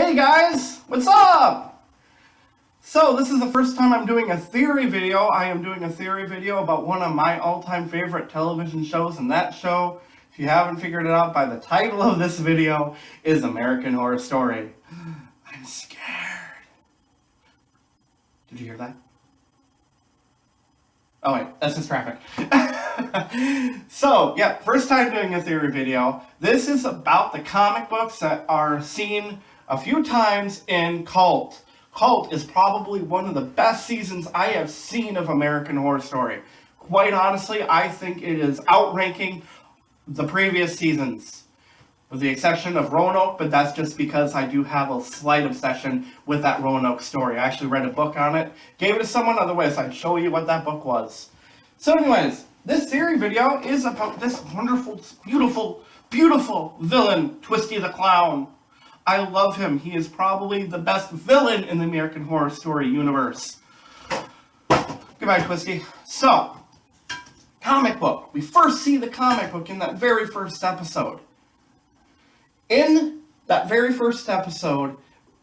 Hey guys, what's up? So this is the first time I'm doing a theory video. I am doing a theory video about one of my all-time favorite television shows, and that show, if you haven't figured it out by the title of this video, is American Horror Story. I'm scared. Did you hear that? Oh wait, that's just traffic. So, yeah, first time doing a theory video. This is about the comic books that are seen a few times in Cult. Cult is probably one of the best seasons I have seen of American Horror Story. Quite honestly, I think it is outranking the previous seasons, with the exception of Roanoke, but that's just because I do have a slight obsession with that Roanoke story. I actually read a book on it, gave it to someone, otherwise I'd show you what that book was. So anyways, this theory video is about this wonderful, beautiful, beautiful villain, Twisty the Clown. I love him. He is probably the best villain in the American Horror Story universe. Goodbye, Twisty. So, comic book. We first see the comic book in that very first episode. In that very first episode,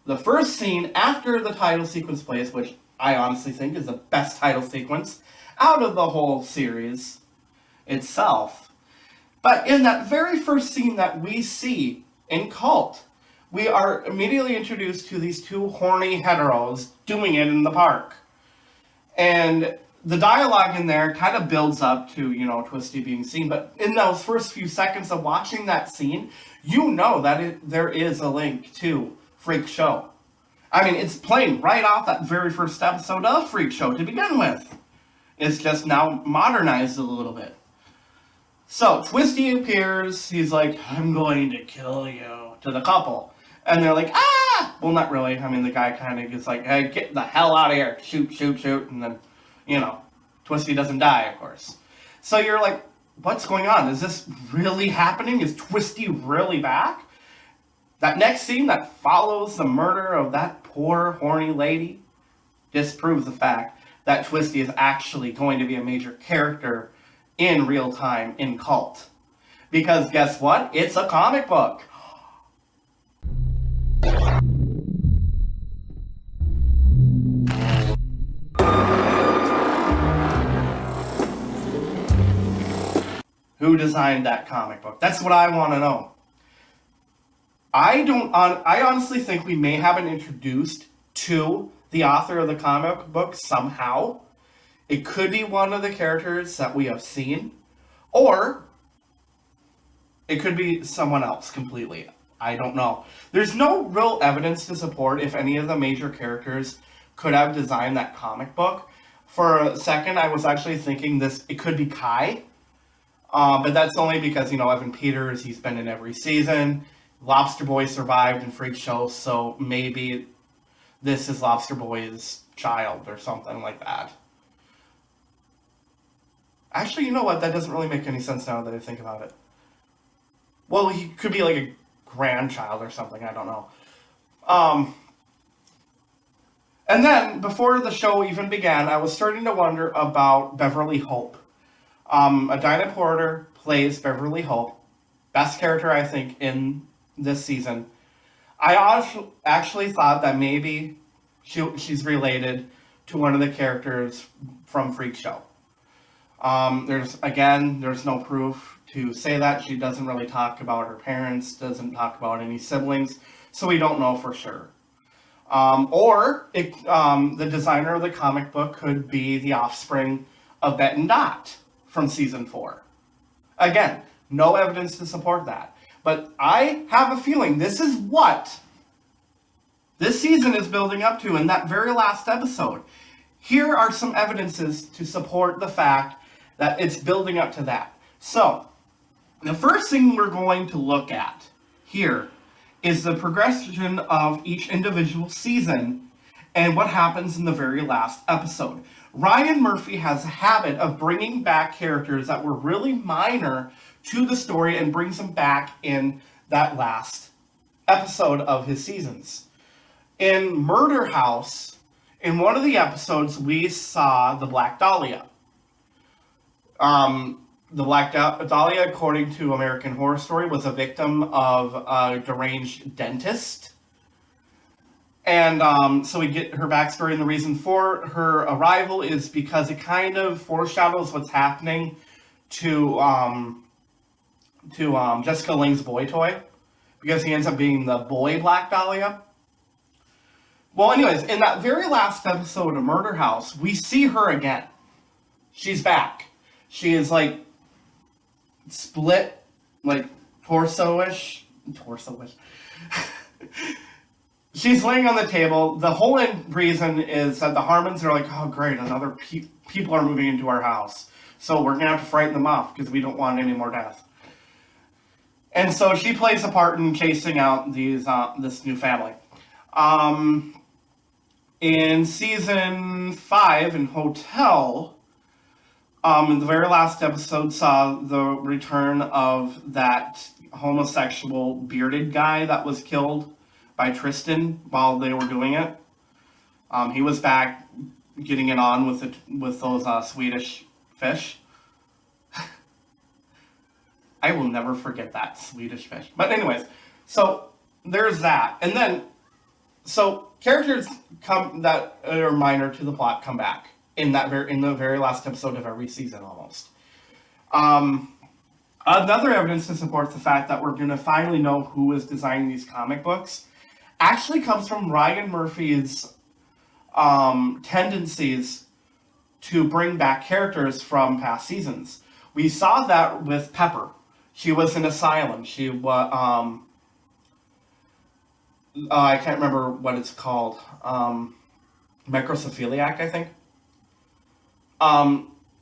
the first scene after the title sequence plays, which I honestly think is the best title sequence out of the whole series itself. But in that very first scene that we see in Cult, we are immediately introduced to these two horny heteros doing it in the park. And the dialogue in there kind of builds up to, Twisty being seen. But in those first few seconds of watching that scene, you know that there is a link to Freak Show. I mean, it's playing right off that very first episode of Freak Show to begin with. It's just now modernized a little bit. So, Twisty appears, he's like, I'm going to kill you, to the couple. And they're like, ah! Well, not really. I mean, the guy kind of gets like, hey, get the hell out of here. Shoot, shoot, shoot. And then, Twisty doesn't die, of course. So you're like, what's going on? Is this really happening? Is Twisty really back? That next scene that follows the murder of that poor, horny lady disproves the fact that Twisty is actually going to be a major character in real time in Cult. Because guess what? It's a comic book. Who designed that comic book? That's what I want to know. I honestly think we may have been introduced to the author of the comic book somehow. It could be one of the characters that we have seen, or it could be someone else completely. I don't know. There's no real evidence to support if any of the major characters could have designed that comic book. For a second, I was actually thinking it could be Kai. But that's only because, Evan Peters, he's been in every season. Lobster Boy survived in Freak Show, so maybe this is Lobster Boy's child or something like that. Actually, you know what? That doesn't really make any sense now that I think about it. Well, he could be like a grandchild or something. I don't know. And then, before the show even began, I was starting to wonder about Beverly Hope. Adina Porter plays Beverly Hope. Best character, I think, in this season. I actually thought that maybe she's related to one of the characters from Freak Show. There's no proof to say that. She doesn't really talk about her parents, doesn't talk about any siblings, so we don't know for sure. The designer of the comic book could be the offspring of Bet and Dot from season 4. Again, no evidence to support that. But I have a feeling this is what this season is building up to in that very last episode. Here are some evidences to support the fact that it's building up to that. So, the first thing we're going to look at here is the progression of each individual season and what happens in the very last episode. Ryan Murphy has a habit of bringing back characters that were really minor to the story and brings them back in that last episode of his seasons. In Murder House, in one of the episodes, we saw the Black Dahlia. The Black Dahlia, according to American Horror Story, was a victim of a deranged dentist And so we get her backstory, and the reason for her arrival is because it kind of foreshadows what's happening to Jessica Lange's boy toy, because he ends up being the boy Black Dahlia. Well, anyways, in that very last episode of Murder House, we see her again. She's back. She is like split, like torso-ish. She's laying on the table. The whole reason is that the Harmons are like, oh great, another people are moving into our house. So we're going to have to frighten them off because we don't want any more death. And so she plays a part in chasing out this new family. In season 5 in Hotel, in the very last episode saw the return of that homosexual bearded guy that was killed by Tristan while they were doing it. He was back getting it on with those Swedish fish. I will never forget that Swedish fish. But anyways, so there's that. And then, so characters that are minor to the plot come back in the very last episode of every season almost. Another evidence to support the fact that we're going to finally know who is designing these comic books actually comes from Ryan Murphy's tendencies to bring back characters from past seasons. We saw that with Pepper. She was in Asylum. She was, I can't remember what it's called. Microcephaliac, I think.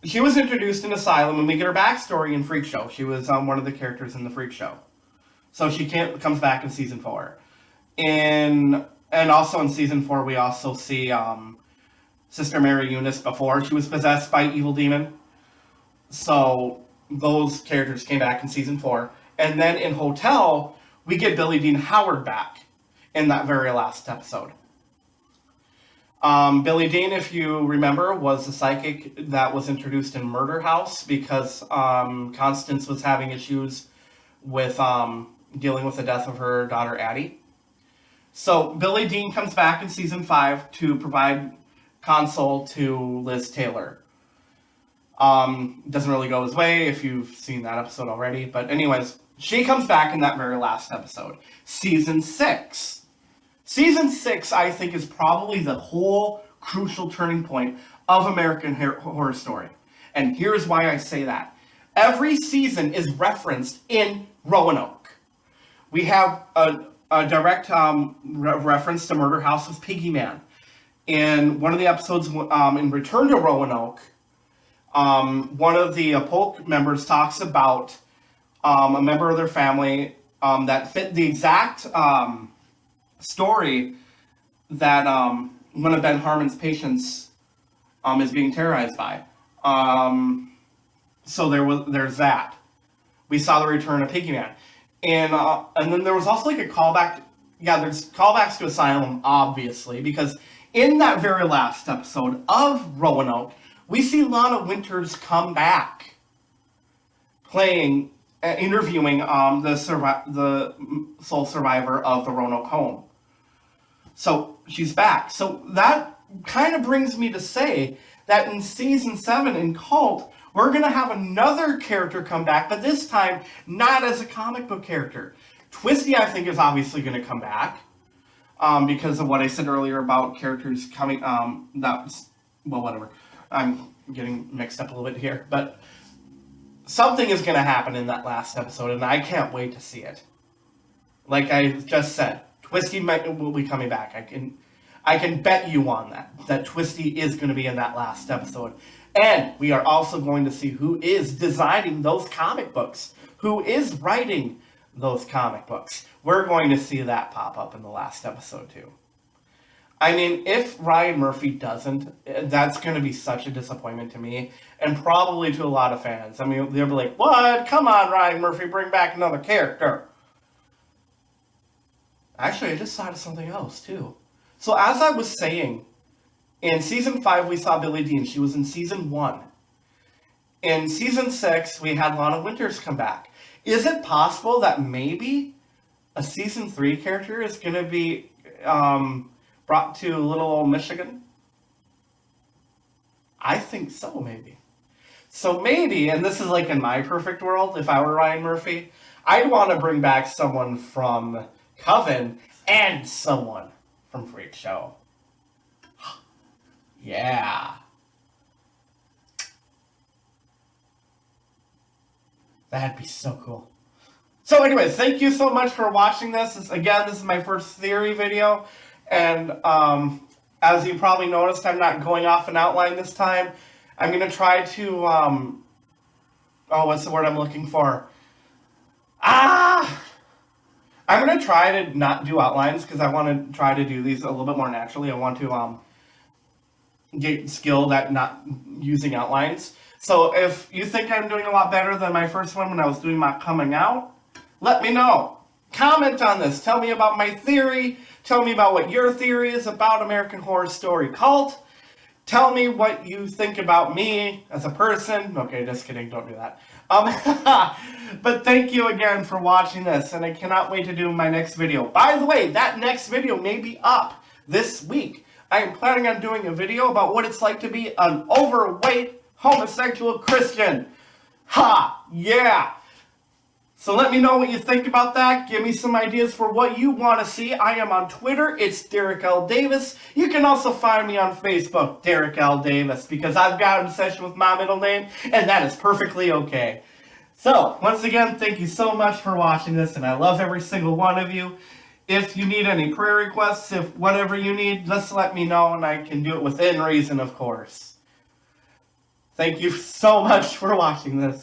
She was introduced in Asylum, and we get her backstory in Freak Show. She was one of the characters in the Freak Show. So she comes back in season 4. And also in season 4, we also see Sister Mary Eunice before she was possessed by evil demon. So those characters came back in season 4. And then in Hotel, we get Billy Dean Howard back in that very last episode. Billy Dean, if you remember, was the psychic that was introduced in Murder House because Constance was having issues with dealing with the death of her daughter Addie. So Billy Dean comes back in season 5 to provide console to Liz Taylor. Doesn't really go his way if you've seen that episode already. But anyways, she comes back in that very last episode. Season 6. Season 6, I think, is probably the whole crucial turning point of American Horror Story. And here's why I say that. Every season is referenced in Roanoke. We have a direct reference to Murder House with Piggy Man. In one of the episodes, in Return to Roanoke, one of the Polk members talks about a member of their family that fit the exact story that one of Ben Harmon's patients is being terrorized by. So there's that. We saw the return of Piggy Man. And then there was also like a callback. Yeah, there's callbacks to Asylum, obviously, because in that very last episode of Roanoke, we see Lana Winters come back, interviewing the sole survivor of the Roanoke home. So she's back. So that kind of brings me to say that in season 7 in Cult, we're going to have another character come back, but this time not as a comic book character. Twisty, I think, is obviously going to come back because of what I said earlier about characters coming. Whatever. I'm getting mixed up a little bit here, but something is going to happen in that last episode, and I can't wait to see it. Like I just said, Twisty will be coming back. I can bet you on that Twisty is going to be in that last episode. And we are also going to see who is designing those comic books, who is writing those comic books. We're going to see that pop up in the last episode too. I mean, if Ryan Murphy doesn't, that's going to be such a disappointment to me, and probably to a lot of fans. I mean, they'll be like, what? Come on, Ryan Murphy, bring back another character. Actually, I just thought of something else too. So as I was saying, in season 5, we saw Billy Dean. She was in season 1. In season 6, we had Lana Winters come back. Is it possible that maybe a season 3 character is going to be brought to little old Michigan? I think so, maybe. So maybe, and this is like in my perfect world, if I were Ryan Murphy, I'd want to bring back someone from Coven and someone from Freak Show. Yeah. That'd be so cool. So anyways, thank you so much for watching this. This is my first theory video. And as you probably noticed, I'm not going off an outline this time. I'm going to try to, what's the word I'm looking for? I'm going to try to not do outlines because I want to try to do these a little bit more naturally. I want to get skilled at not using outlines. So if you think I'm doing a lot better than my first one when I was doing my coming out, let me know. Comment on this. Tell me about my theory. Tell me about what your theory is about American Horror Story Cult. Tell me what you think about me as a person. Okay, just kidding. Don't do that. But thank you again for watching this, and I cannot wait to do my next video. By the way, that next video may be up this week. I am planning on doing a video about what it's like to be an overweight homosexual Christian. Ha! Yeah! So let me know what you think about that. Give me some ideas for what you want to see. I am on Twitter. It's Derek L. Davis. You can also find me on Facebook, Derek L. Davis, because I've got an obsession with my middle name, and that is perfectly okay. So, once again, thank you so much for watching this, and I love every single one of you. If you need any prayer requests, if whatever you need, just let me know, and I can do it within reason, of course. Thank you so much for watching this.